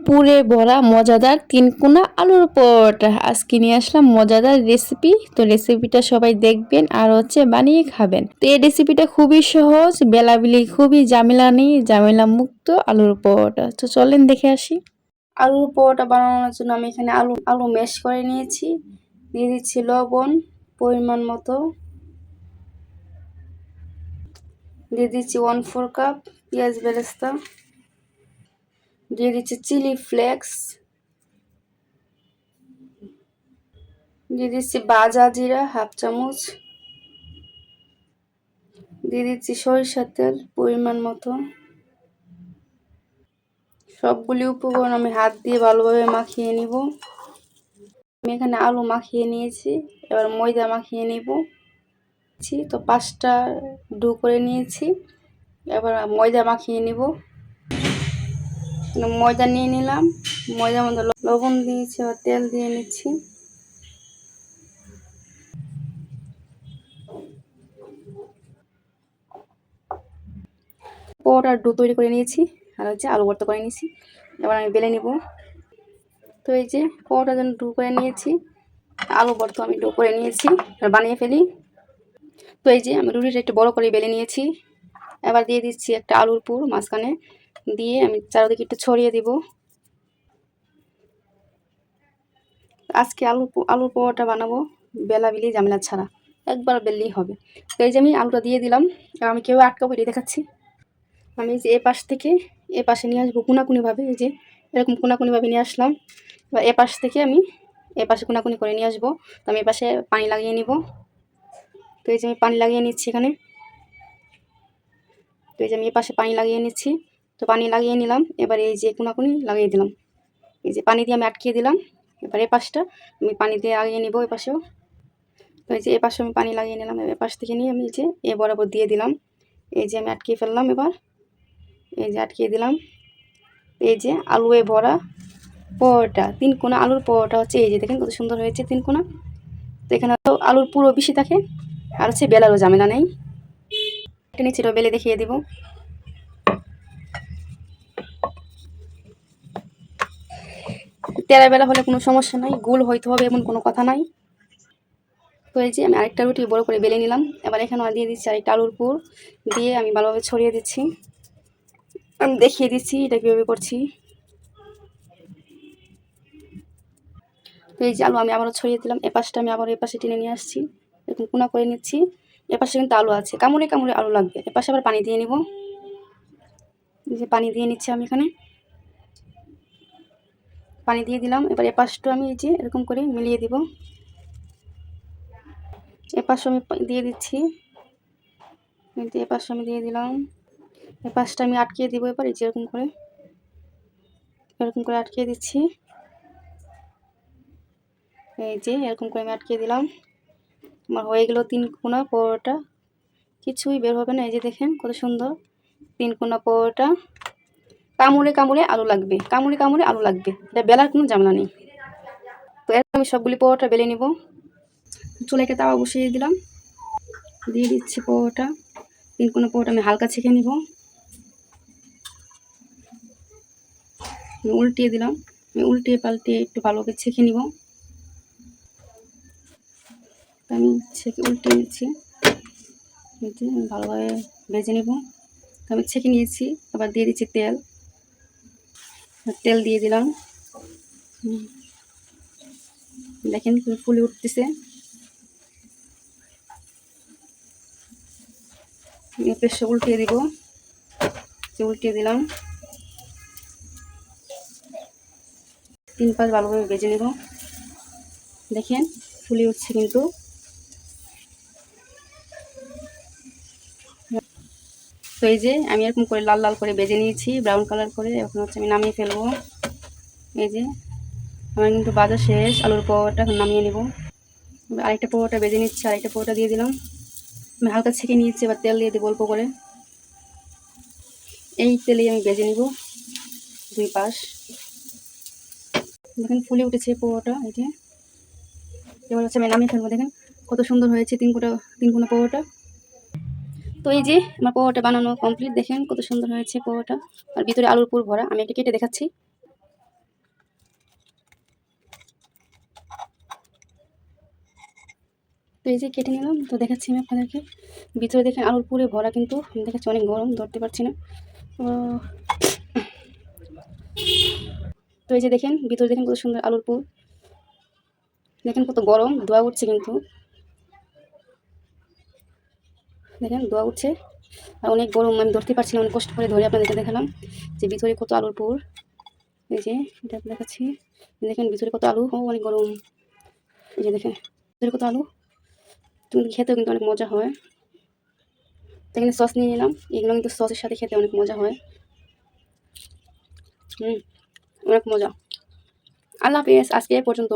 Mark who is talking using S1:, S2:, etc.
S1: পুরে ভরা মজাদার তিনকোনা আলুর পরোটা আজকে নিয়ে আসলাম মজাদার রেসিপি। তো রেসিপিটা সবাই দেখবেন আর বানিয়ে খাবেন। তো এই রেসিপিটা খুবই সহজ, বেলাবেলি খুবই ঝামেলা নেই, ঝামেলা মুক্ত আলুর পরোটা। তো চলেন দেখে আসি। আলুর পরোটা বানানোর জন্য আমি এখানে আলু ম্যাশ করে নিয়েছি। দিয়ে দিচ্ছি লবণ পরিমাণ মতো, দিয়ে দিচ্ছি 1/4 কাপ পেঁয়াজ বেরেস্তা, দিয়ে দিচ্ছি চিলি ফ্লেক্স, দিয়ে দিচ্ছি ভাজা জিরা 1/2 চামচ, দিয়ে দিচ্ছি সরিষার তেল পরিমাণ মতো। সবগুলি উপকরণ আমি হাত দিয়ে ভালোভাবে মাখিয়ে নিব। আমি এখানে আলু মাখিয়ে নিয়েছি, এবার ময়দা মাখিয়ে নিব। তো 5টা ডো করে নিয়েছি, এবার ময়দা মাখিয়ে নিব। ময়দা নিয়ে নিলাম, ময়দার মধ্যে লবণ দিয়েছি, আবার তেল দিয়ে নিচ্ছি। পরোটার ডো তৈরি করে নিয়েছি, আর আলু ভর্তা করে নিয়েছি। এবার আমি বেলে নিব। তো এই যে পরোটার জন্য ডো করে নিয়েছি, আলু ভর্তা আমি ডো করে নিয়েছি, আর বানিয়ে ফেলি। তো এই যে আমি রুটিটা একটু বড় করে বেলে নিয়েছি। এবার দিয়ে দিচ্ছি একটা আলুর পুর মাঝখানে দিয়ে আমি চারিদিকে একটু ছড়িয়ে দিব। আজকে আলুর পরোটা বানাবো বেলাবেলি ঝামেলা ছাড়া, একবার বেললেই হবে। তো এই যে আমি আলুটা দিয়ে দিলাম, আর আমি কেউ আটকাবো এটা দেখাচ্ছি। আমি যে এ পাশ থেকে এ পাশে নিয়ে আসবো কোনাকুনিভাবে, এই যে এরকম কোনাকুনিভাবে নিয়ে আসলাম। এবার এ পাশ থেকে আমি এ পাশে কোনাকুনি করে নিয়ে আসবো। তো আমি এ পাশে পানি লাগিয়ে নিব। তো এই যে আমি পানি লাগিয়ে নিচ্ছি এখানে। তো এই যে আমি এ পাশে পানি লাগিয়ে নিচ্ছি। তো পানি লাগিয়ে নিলাম, এবার এই যে কোনাকুনি লাগিয়ে দিলাম। এই যে পানি দিয়ে আমি আটকিয়ে দিলাম। এবার এ পাশটা আমি পানি দিয়ে লাগিয়ে নিব, এ পাশেও। তো এই যে এ পাশে আমি পানি লাগিয়ে নিলাম, এ পাশ থেকে নিয়ে আমি যে এ বরাবর দিয়ে দিলাম। এই যে আমি আটকিয়ে ফেললাম। এবার এই যে আটকিয়ে দিলাম। এই যে আলুয়ে ভরা পরোটা, তিনকোনা আলুর পরোটা হচ্ছে। এই যে দেখেন কত সুন্দর হয়েছে তিনকোনা। তো এখানে তো আলুর পুরো বেশি থাকে, আর বেলারও ঝামেলা নেই। নিচেটাও বেলে দেখিয়ে দিব। তেরা বেলা হলে কোনো সমস্যা নাই, গোল হইতে হবে এমন কোনো কথা নাই। তো এই যে আমি আরেকটা রুটি বড় করে বেলে নিলাম। এবার এখানে দিয়ে দিচ্ছি আরেকটা আলুর পুর দিয়ে আমি ভালোভাবে ছড়িয়ে দিচ্ছি। আমি দেখিয়ে দিচ্ছি এটা কীভাবে করছি। তো এই যে আলু আমি আবারও ছড়িয়ে দিলাম। এপাশটা আমি আবার এপাশে টেনে নিয়ে আসছি, এরকম কোনা করে নিচ্ছি। এপাশে কিন্তু আলু আছে, কামড়ে কামড়ে আলু লাগবে। এপাশে আবার পানি দিয়ে নিব। এই যে পানি দিয়ে নিচ্ছি আমি এখানে, পানি দিয়ে দিলাম। এবার এপাশটা আমি এই যে এরকম করে মিলিয়ে দিব। এপাশে আমি দিয়ে দিচ্ছি, এপাশে আমি দিয়ে দিলাম। এপাশটা আমি আটকিয়ে দিব। এবার এই যে এরকম করে আটকিয়ে দিচ্ছি। এই যে এরকম করে আমি আটকিয়ে দিলাম। আমার হয়ে গেল তিনকোনা পরোটা, কিছুই বের হবে না। এই যে দেখেন কত সুন্দর তিনকোনা পরোটা। কামড়ে কামড়ে আলু লাগবে, কামড়ে কামড়ে আলু লাগবে, এটা বেলার কোনো ঝামেলা নেই। তো এরকম আমি সবগুলি পরোটা বেলে নিব। চুলাকে তাওয়া বসিয়ে দিলাম, দিয়ে দিচ্ছি পরোটা। তিনকোনা পরোটা আমি হালকা ছেঁকে নিব। উল্টিয়ে দিলাম, আমি উল্টিয়ে পাল্টিয়ে একটু ভালো করে ছেঁকে নিব। আমি উল্টিয়ে নিচ্ছি, আমি ভালোভাবে ভেজে নেব। আমি ছেঁকে নিয়েছি। আবার দিয়ে দিচ্ছি তেল দিয়ে দিলাম। দেখেন ফুলে উঠতেছে। পেস্ট উল্টিয়ে দিব, উল্টিয়ে দিলাম। 3 পাশ ভালোভাবে ভেজে নেব। দেখেন ফুলে উঠছে কিন্তু। তো এই যে আমি এরকম করে লাল লাল করে ভেজে নিয়েছি, ব্রাউন কালার করে। এখন আমি নামিয়ে ফেলবো। এই যে আমার কিন্তু ভাজা শেষ আলুর পরোটা, এখন নামিয়ে নেব। আরেকটা পরোটা ভেজে নিচ্ছি, আরেকটা পরোটা দিয়ে দিলাম। আমি হালকা ছেঁকে নিয়েছি, এবার তেল দিয়ে দেবো অল্প করে। এই তেলেই আমি ভেজে নিব 2 পাশ। দেখেন ফুলে উঠেছে পরোটা। এই যে এবার আমি নামিয়ে ফেলবো। দেখেন কত সুন্দর হয়েছে তিনকোনা পরোটা। তো এই যে আমার পরোটা বানানো কমপ্লিট। দেখেন কত সুন্দর হয়েছে পরোটা, আর ভিতরে আলুর পুর ভরা। আমি এটা কেটে দেখাচ্ছি। এই যে কেটে নিলাম, তো দেখাচ্ছি আমি আপনাদেরকে। ভিতরে দেখেন আলুর পুরে ভরা, কিন্তু দেখাচ্ছি অনেক গরম, ধরতে পারছি না। তো এই যে দেখেন ভিতরে দেখেন কত সুন্দর আলুর পুর, দেখেন কত গরম, ধোয়া উঠছে কিন্তু, দেখেন ধোয়া উঠছে আর অনেক গরম, আমি ধরতে পারছি না, অনেক কষ্ট করে ধরে আপনাদেরকে দেখালাম যে ভিতরে কত আলুর পুর। এই যে এটা দেখাচ্ছি, দেখেন ভিতরে কত আলু, অনেক গরম। এই যে দেখেন ভিতরে কত আলু, কিন্তু খেতেও কিন্তু অনেক মজা হয়। এখানে সস নিয়ে নিলাম, এগুলো কিন্তু সসের সাথে খেতে অনেক মজা হয়। অনেক মজা। আল্লাহ হাফেজ, আজকে এই পর্যন্ত।